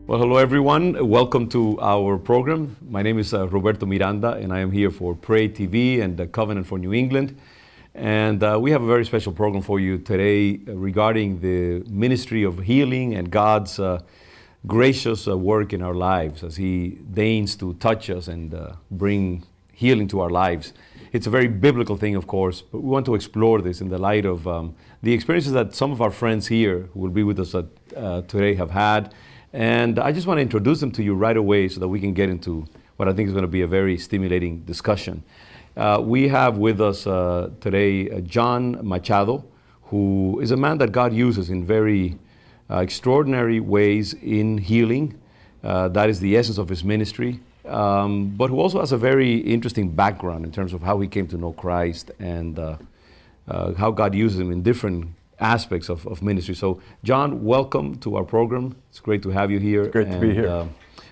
Well, hello everyone. Welcome to our program. My name is Roberto Miranda, and I am here for Pray TV and the Covenant for New England. And we have a very special program for you today regarding the ministry of healing and God's gracious work in our lives as He deigns to touch us and bring healing to our lives. It's a very biblical thing, of course, but we want to explore this in the light of the experiences that some of our friends here who will be with us today have had. And I just want to introduce them to you right away so that we can get into what I think is going to be a very stimulating discussion. We have with us today John Machado, who is a man that God uses in very extraordinary ways in healing. That is the essence of his ministry, but who also has a very interesting background in terms of how he came to know Christ and how God uses him in different aspects of ministry. So, John, welcome to our program. It's great to have you here. Great to be here.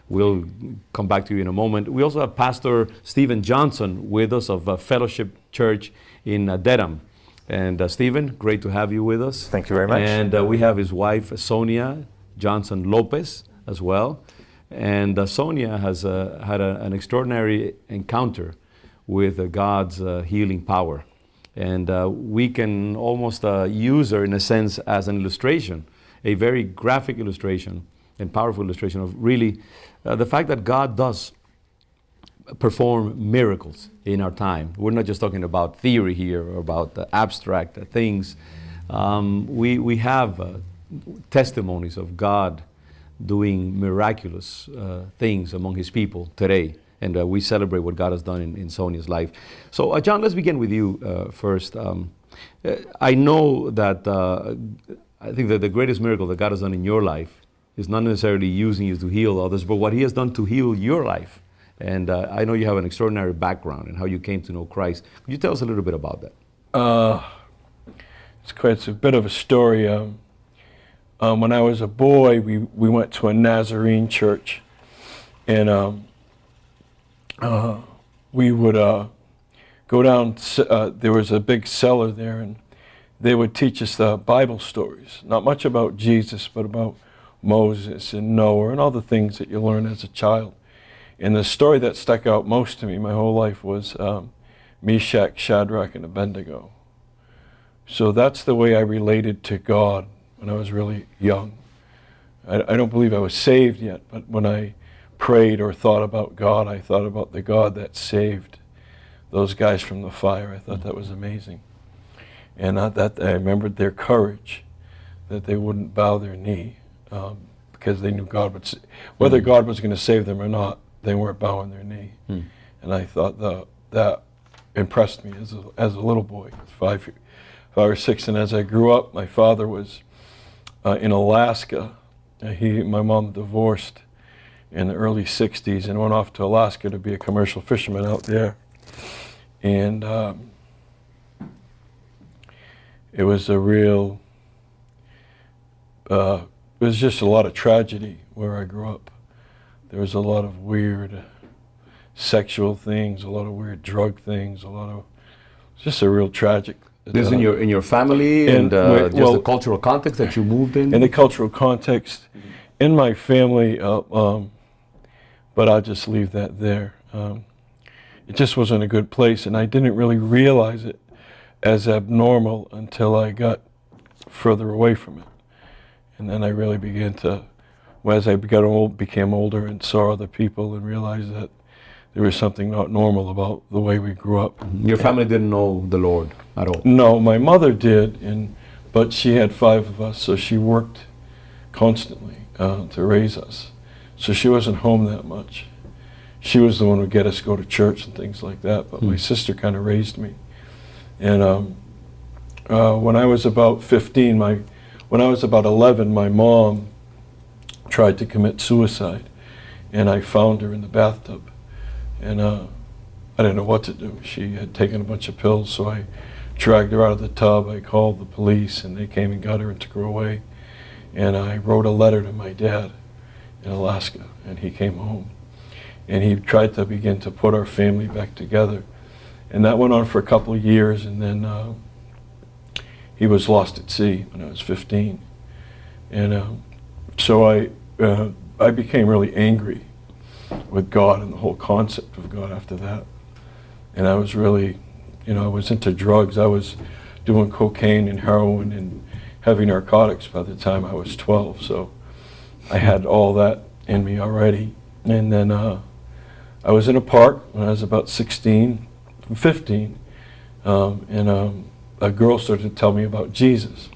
We'll come back to you in a moment. We also have Pastor Stephen Johnson with us of Fellowship Church in Dedham. And Stephen, great to have you with us. Thank you very much. And we have his wife, Sonia Johnson Lopez, as well. And Sonia has had an extraordinary encounter with God's healing power. And we can almost use her, in a sense, as an illustration, a very graphic illustration and powerful illustration of really the fact that God does perform miracles in our time. We're not just talking about theory here or about abstract things. We have testimonies of God doing miraculous things among His people today. And we celebrate what God has done in Sonia's life. So, John, let's begin with you first. I know that I think that the greatest miracle that God has done in your life is not necessarily using you to heal others, but what He has done to heal your life. And I know you have an extraordinary background in how you came to know Christ. Could you tell us a little bit about that? It's a bit of a story. When I was a boy, we went to a Nazarene church, and we would go down, there was a big cellar there, and they would teach us the Bible stories. Not much about Jesus, but about Moses and Noah and all the things that you learn as a child. And the story that stuck out most to me my whole life was Meshach, Shadrach, and Abednego. So that's the way I related to God when I was really young. I don't believe I was saved yet, but when I prayed or thought about God, I thought about the God that saved those guys from the fire. I thought that was amazing. And that I remembered their courage, that they wouldn't bow their knee because they knew God would, whether God was going to save them or not, they weren't bowing their knee. And I thought that impressed me as a little boy, five or six. And as I grew up, my father was in Alaska. My mom divorced in the early 60s and went off to Alaska to be a commercial fisherman out there. And it was a real, it was just a lot of tragedy where I grew up. There was a lot of weird sexual things, a lot of weird drug things, just a real tragic. This in your family and just the cultural context that you moved in? In the cultural context, in my family, but I'll just leave that there. It just wasn't a good place, and I didn't really realize it as abnormal until I got further away from it. And then I really began to, as I became older and saw other people and realized that there was something not normal about the way we grew up. Your family didn't know the Lord at all? No, my mother did, but she had 5 of us, so she worked constantly to raise us. So she wasn't home that much. She was the one who would get us to go to church and things like that, but my sister kind of raised me. And when I was about 15, when I was about 11, my mom tried to commit suicide, and I found her in the bathtub. And I didn't know what to do. She had taken a bunch of pills, so I dragged her out of the tub. I called the police, and they came and got her and took her away. And I wrote a letter to my dad in Alaska, and he came home. And he tried to begin to put our family back together. And that went on for a couple of years, and then he was lost at sea when I was 15. And so I became really angry with God and the whole concept of God after that. And I was really, I was into drugs. I was doing cocaine and heroin and heavy narcotics by the time I was 12. So I had all that in me already. And then I was in a park when I was about 16, 15, and a girl started to tell me about Jesus.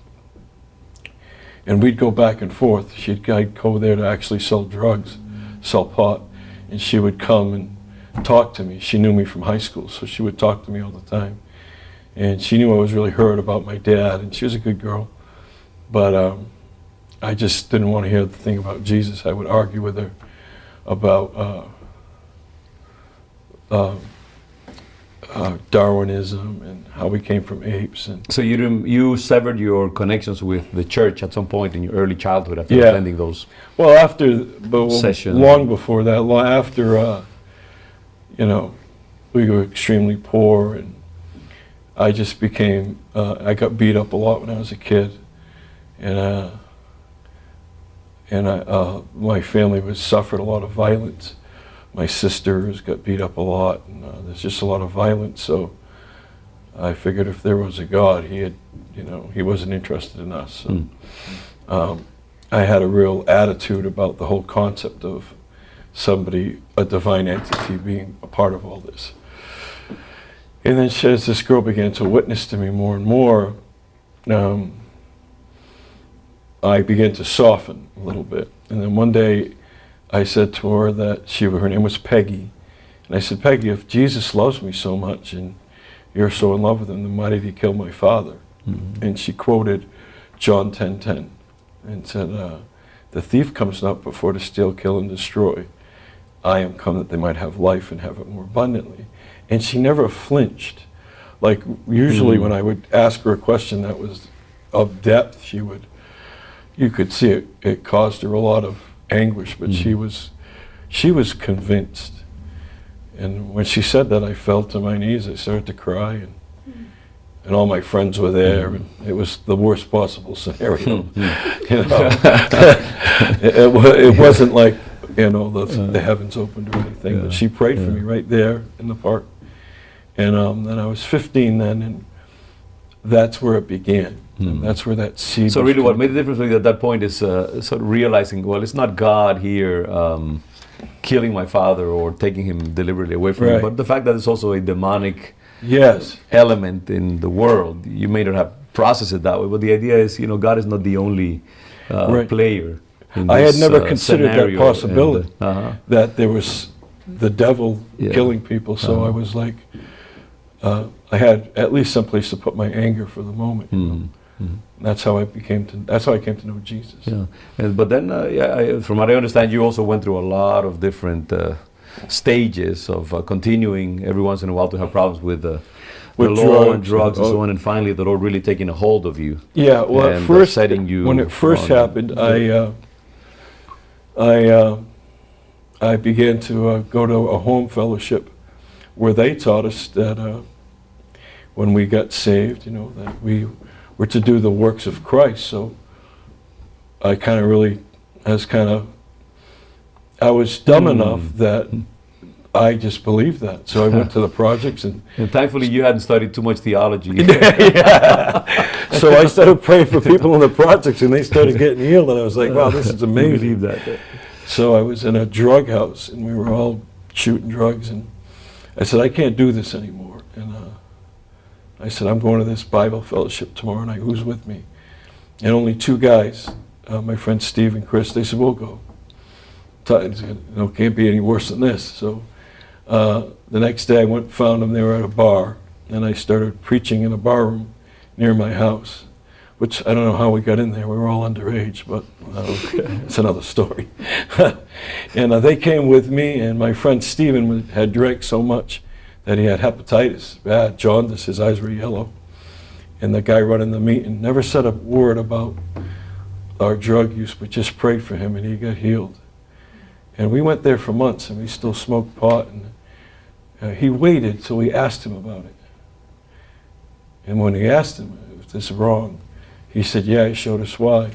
And we'd go back and forth. I'd go there to actually sell drugs, sell pot, and she would come and talk to me. She knew me from high school, so she would talk to me all the time. And she knew I was really hurt about my dad, and she was a good girl. But I just didn't want to hear the thing about Jesus. I would argue with her about Darwinism and how we came from apes. And so you severed your connections with the church at some point in your early childhood after Yeah. attending those well, sessions. long before that, after we were extremely poor, and I just became. I got beat up a lot when I was a kid, and my family suffered a lot of violence. My sisters got beat up a lot, and there's just a lot of violence. So I figured if there was a God, he wasn't interested in us. So, I had a real attitude about the whole concept of a divine entity being a part of all this. And then as this girl began to witness to me more and more, I began to soften a little bit. And then one day I said to her that her name was Peggy. And I said, Peggy, if Jesus loves me so much and you're so in love with him, then why did he kill my father? Mm-hmm. And she quoted John 10:10 and said, the thief comes not before to steal, kill, and destroy. I am come that they might have life and have it more abundantly. And she never flinched. Like usually when I would ask her a question that was of depth, you could see it caused her a lot of anguish, but she was convinced. And when she said that, I fell to my knees. I started to cry, and all my friends were there, and it was the worst possible scenario. It wasn't like the heavens opened or anything, but she prayed for me right there in the park. And then I was 15 then, and that's where it began. And that's where that seed. So really, what made the difference for you at that point is sort of realizing, well, it's not God here killing my father or taking him deliberately away from me, but the fact that it's also a demonic element in the world. You may not have processed it that way, but the idea is, God is not the only player in this I had never considered that scenario, possibility, that there was the devil killing people. So I was like, I had at least some place to put my anger for the moment. That's how I came to know Jesus. Yeah, but then, from what I understand, you also went through a lot of different stages of continuing every once in a while to have problems with the law and drugs and so on, and finally the Lord really taking a hold of you. Yeah, well, at first, when it first happened, I began to go to a home fellowship where they taught us that when we got saved, that we were to do the works of Christ. So I was dumb enough that I just believed that. So I went to the projects and thankfully you hadn't studied too much theology. So I started praying for people in the projects and they started getting healed, and I was like, wow, this is amazing. Believe that. So I was in a drug house and we were all shooting drugs, and I said, I can't do this anymore. And I said, I'm going to this Bible fellowship tomorrow night. Who's with me? And only two guys, my friends Steve and Chris, they said, we'll go. Can't be any worse than this. So the next day I went and found them. They were at a bar, and I started preaching in a bar room near my house, which I don't know how we got in there. We were all underage, but it's another story. And they came with me, and my friend Stephen had drank so much that he had hepatitis, bad jaundice, his eyes were yellow. And the guy running the meeting never said a word about our drug use, but just prayed for him, and he got healed. And we went there for months, and we still smoked pot. And he waited till we asked him about it. And when he asked him if this is wrong, he said, yeah, he showed us why.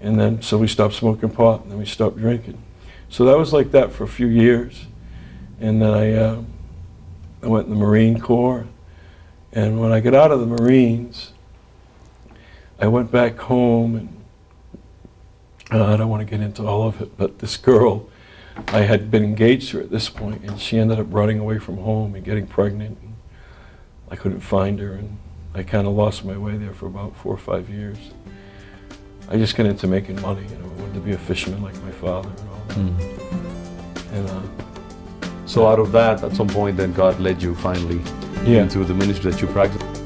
And then, so we stopped smoking pot, and then we stopped drinking. So that was like that for a few years. And then I went in the Marine Corps. And when I got out of the Marines, I went back home, and I don't want to get into all of it, but this girl, I had been engaged to her at this point, and she ended up running away from home and getting pregnant. And I couldn't find her, and I kind of lost my way there for about 4 or 5 years. I just got into making money. You know, I wanted to be a fisherman like my father and all that. And so out of that, at some point, then God led you finally into the ministry that you practice.